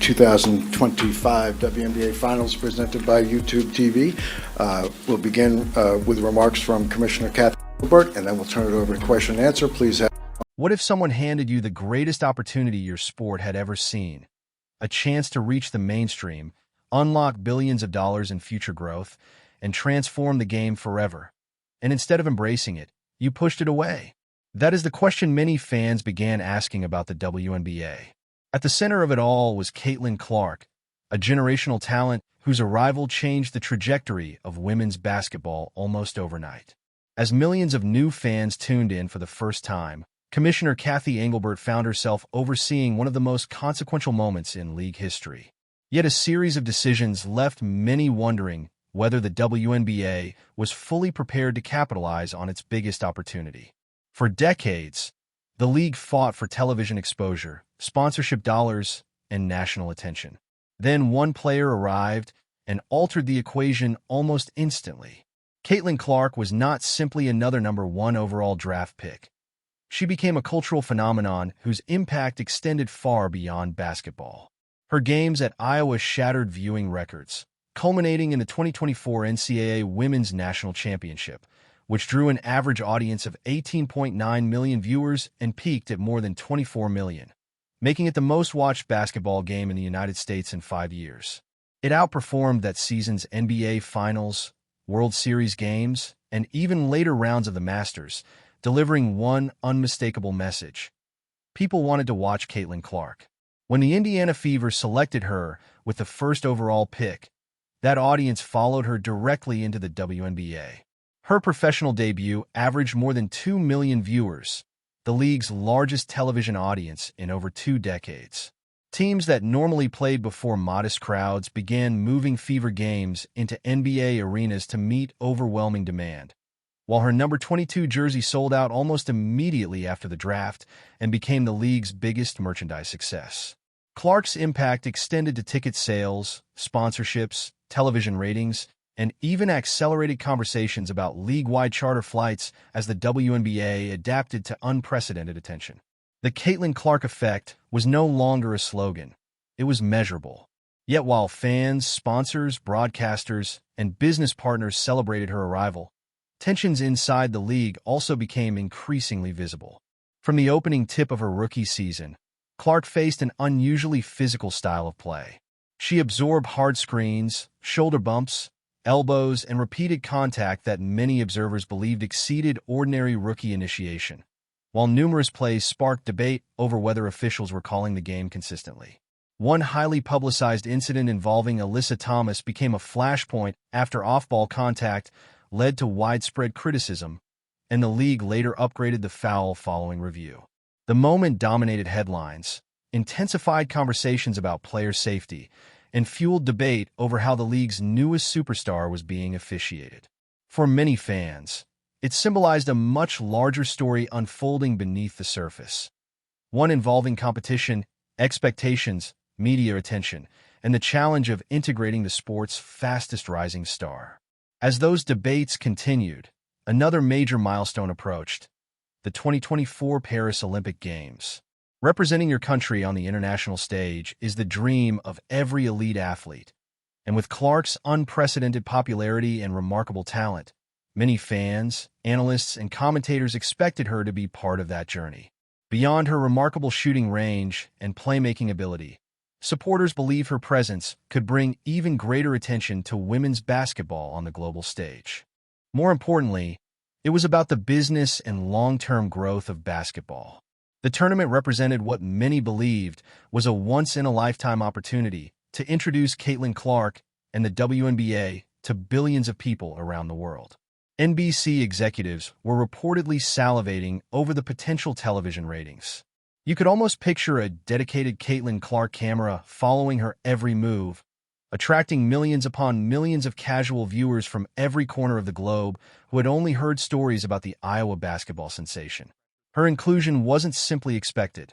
2025 WNBA Finals presented by YouTube TV. We'll begin with remarks from Commissioner Cathy Engelbert, and then we'll turn it over to question and answer. Please have. What if someone handed you the greatest opportunity your sport had ever seen? A chance to reach the mainstream, unlock billions of dollars in future growth, and transform the game forever. And instead of embracing it, you pushed it away. That is the question many fans began asking about the WNBA. At the center of it all was Caitlin Clark, a generational talent whose arrival changed the trajectory of women's basketball almost overnight. As millions of new fans tuned in for the first time, Commissioner Cathy Engelbert found herself overseeing one of the most consequential moments in league history. Yet a series of decisions left many wondering whether the WNBA was fully prepared to capitalize on its biggest opportunity. For decades, the league fought for television exposure, sponsorship dollars, and national attention. Then one player arrived and altered the equation almost instantly. Caitlin Clark was not simply another #1 overall draft pick. She became a cultural phenomenon whose impact extended far beyond basketball. Her games at Iowa shattered viewing records, culminating in the 2024 NCAA Women's National Championship, which drew an average audience of 18.9 million viewers and peaked at more than 24 million, making it the most-watched basketball game in the United States in 5 years. It outperformed that season's NBA Finals, World Series games, and even later rounds of the Masters, delivering one unmistakable message. People wanted to watch Caitlin Clark. When the Indiana Fever selected her with the first overall pick, that audience followed her directly into the WNBA. Her professional debut averaged more than 2 million viewers, the league's largest television audience in over 2 decades. Teams that normally played before modest crowds began moving Fever games into NBA arenas to meet overwhelming demand, while her number 22 jersey sold out almost immediately after the draft and became the league's biggest merchandise success. Clark's impact extended to ticket sales, sponsorships, television ratings, and even accelerated conversations about league-wide charter flights as the WNBA adapted to unprecedented attention. The Caitlin Clark effect was no longer a slogan. It was measurable. Yet while fans, sponsors, broadcasters, and business partners celebrated her arrival, tensions inside the league also became increasingly visible. From the opening tip of her rookie season, Clark faced an unusually physical style of play. She absorbed hard screens, shoulder bumps, elbows, and repeated contact that many observers believed exceeded ordinary rookie initiation, while numerous plays sparked debate over whether officials were calling the game consistently. One highly publicized incident involving Alyssa Thomas became a flashpoint after off-ball contact led to widespread criticism, and the league later upgraded the foul following review. The moment dominated headlines, intensified conversations about player safety, and fueled debate over how the league's newest superstar was being officiated. For many fans, it symbolized a much larger story unfolding beneath the surface, one involving competition, expectations, media attention, and the challenge of integrating the sport's fastest-rising star. As those debates continued, another major milestone approached: the 2024 Paris Olympic Games. Representing your country on the international stage is the dream of every elite athlete, and with Clark's unprecedented popularity and remarkable talent, many fans, analysts, and commentators expected her to be part of that journey. Beyond her remarkable shooting range and playmaking ability, supporters believe her presence could bring even greater attention to women's basketball on the global stage. More importantly, it was about the business and long-term growth of basketball. The tournament represented what many believed was a once-in-a-lifetime opportunity to introduce Caitlin Clark and the WNBA to billions of people around the world. NBC executives were reportedly salivating over the potential television ratings. You could almost picture a dedicated Caitlin Clark camera following her every move, attracting millions upon millions of casual viewers from every corner of the globe who had only heard stories about the Iowa basketball sensation. Her inclusion wasn't simply expected.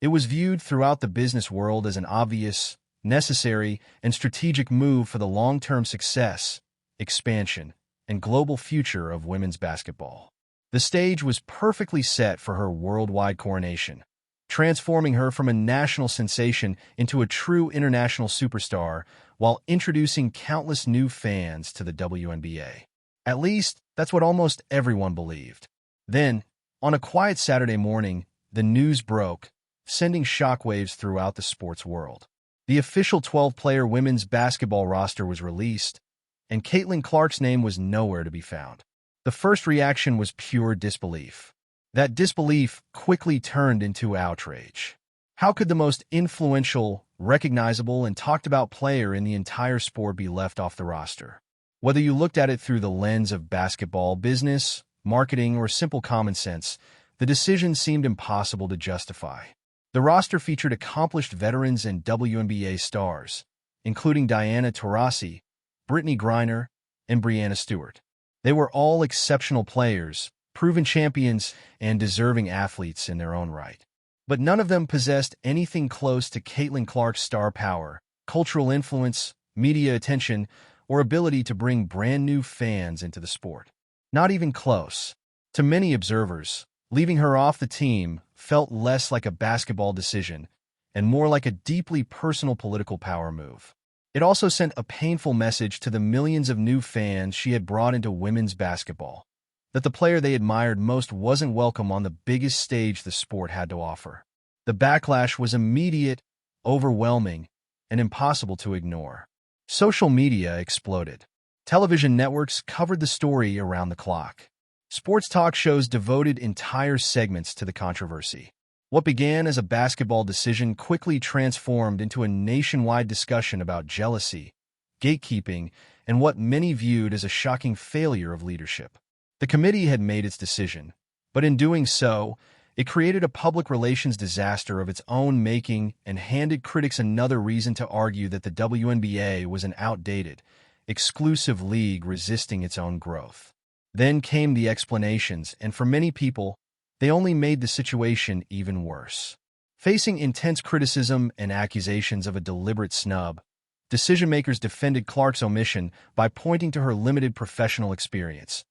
It was viewed throughout the business world as an obvious, necessary, and strategic move for the long-term success, expansion, and global future of women's basketball. The stage was perfectly set for her worldwide coronation, transforming her from a national sensation into a true international superstar while introducing countless new fans to the WNBA. At least, that's what almost everyone believed. Then, on a quiet Saturday morning, the news broke, sending shockwaves throughout the sports world. The official 12-player women's basketball roster was released, and Caitlin Clark's name was nowhere to be found. The first reaction was pure disbelief. That disbelief quickly turned into outrage. How could the most influential, recognizable, and talked-about player in the entire sport be left off the roster? Whether you looked at it through the lens of basketball business, marketing, or simple common sense, the decision seemed impossible to justify. The roster featured accomplished veterans and WNBA stars, including Diana Taurasi, Brittany Griner, and Breanna Stewart. They were all exceptional players, proven champions, and deserving athletes in their own right. But none of them possessed anything close to Caitlin Clark's star power, cultural influence, media attention, or ability to bring brand new fans into the sport. Not even close. To many observers, leaving her off the team felt less like a basketball decision and more like a deeply personal political power move. It also sent a painful message to the millions of new fans she had brought into women's basketball, that the player they admired most wasn't welcome on the biggest stage the sport had to offer. The backlash was immediate, overwhelming, and impossible to ignore. Social media exploded. Television networks covered the story around the clock. Sports talk shows devoted entire segments to the controversy. What began as a basketball decision quickly transformed into a nationwide discussion about jealousy, gatekeeping, and what many viewed as a shocking failure of leadership. The committee had made its decision, but in doing so, it created a public relations disaster of its own making and handed critics another reason to argue that the WNBA was an outdated, exclusive league resisting its own growth. Then came the explanations, and for many people, they only made the situation even worse. Facing intense criticism and accusations of a deliberate snub, decision-makers defended Clark's omission by pointing to her limited professional experience,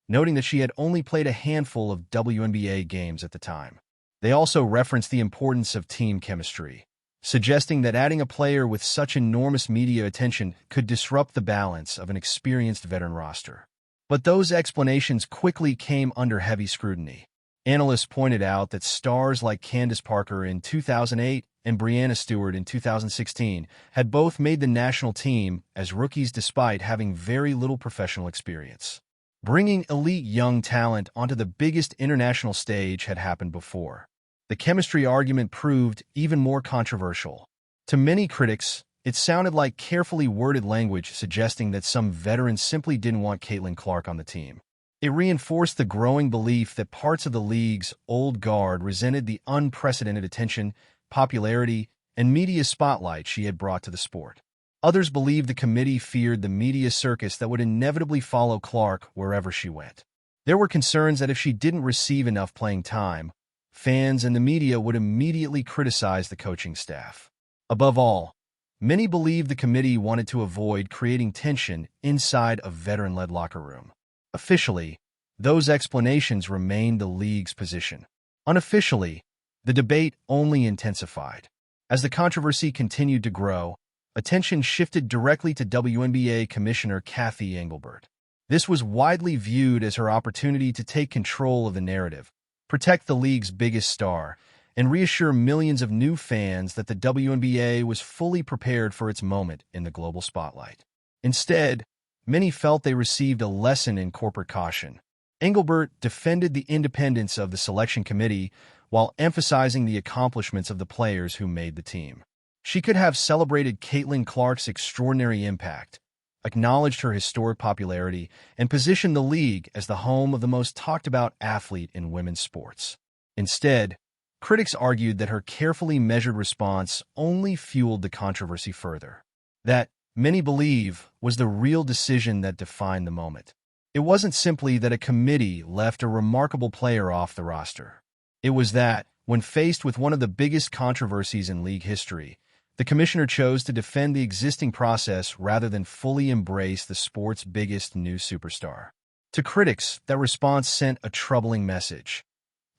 noting that she had only played a handful of WNBA games at the time. They also referenced the importance of team chemistry, suggesting that adding a player with such enormous media attention could disrupt the balance of an experienced veteran roster. But those explanations quickly came under heavy scrutiny. Analysts pointed out that stars like Candace Parker in 2008 and Breanna Stewart in 2016 had both made the national team as rookies despite having very little professional experience. Bringing elite young talent onto the biggest international stage had happened before. The chemistry argument proved even more controversial. To many critics, it sounded like carefully worded language suggesting that some veterans simply didn't want Caitlin Clark on the team. It reinforced the growing belief that parts of the league's old guard resented the unprecedented attention, popularity, and media spotlight she had brought to the sport. Others believed the committee feared the media circus that would inevitably follow Clark wherever she went. There were concerns that if she didn't receive enough playing time, fans and the media would immediately criticize the coaching staff. Above all, many believed the committee wanted to avoid creating tension inside a veteran-led locker room. Officially, those explanations remained the league's position. Unofficially, the debate only intensified. As the controversy continued to grow, attention shifted directly to WNBA Commissioner Cathy Engelbert. This was widely viewed as her opportunity to take control of the narrative, protect the league's biggest star, and reassure millions of new fans that the WNBA was fully prepared for its moment in the global spotlight. Instead, many felt they received a lesson in corporate caution. Engelbert defended the independence of the selection committee while emphasizing the accomplishments of the players who made the team. She could have celebrated Caitlin Clark's extraordinary impact, acknowledged her historic popularity, and positioned the league as the home of the most talked-about athlete in women's sports. Instead, critics argued that her carefully measured response only fueled the controversy further. That, many believe, was the real decision that defined the moment. It wasn't simply that a committee left a remarkable player off the roster. It was that, when faced with one of the biggest controversies in league history, the commissioner chose to defend the existing process rather than fully embrace the sport's biggest new superstar. To critics, that response sent a troubling message.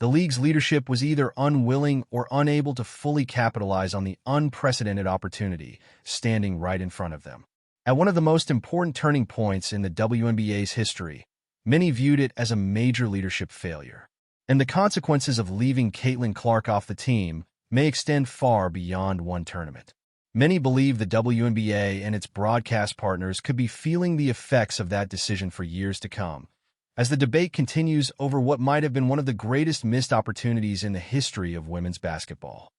The league's leadership was either unwilling or unable to fully capitalize on the unprecedented opportunity standing right in front of them. At one of the most important turning points in the WNBA's history, many viewed it as a major leadership failure. And the consequences of leaving Caitlin Clark off the team may extend far beyond one tournament. Many believe the WNBA and its broadcast partners could be feeling the effects of that decision for years to come, as the debate continues over what might have been one of the greatest missed opportunities in the history of women's basketball.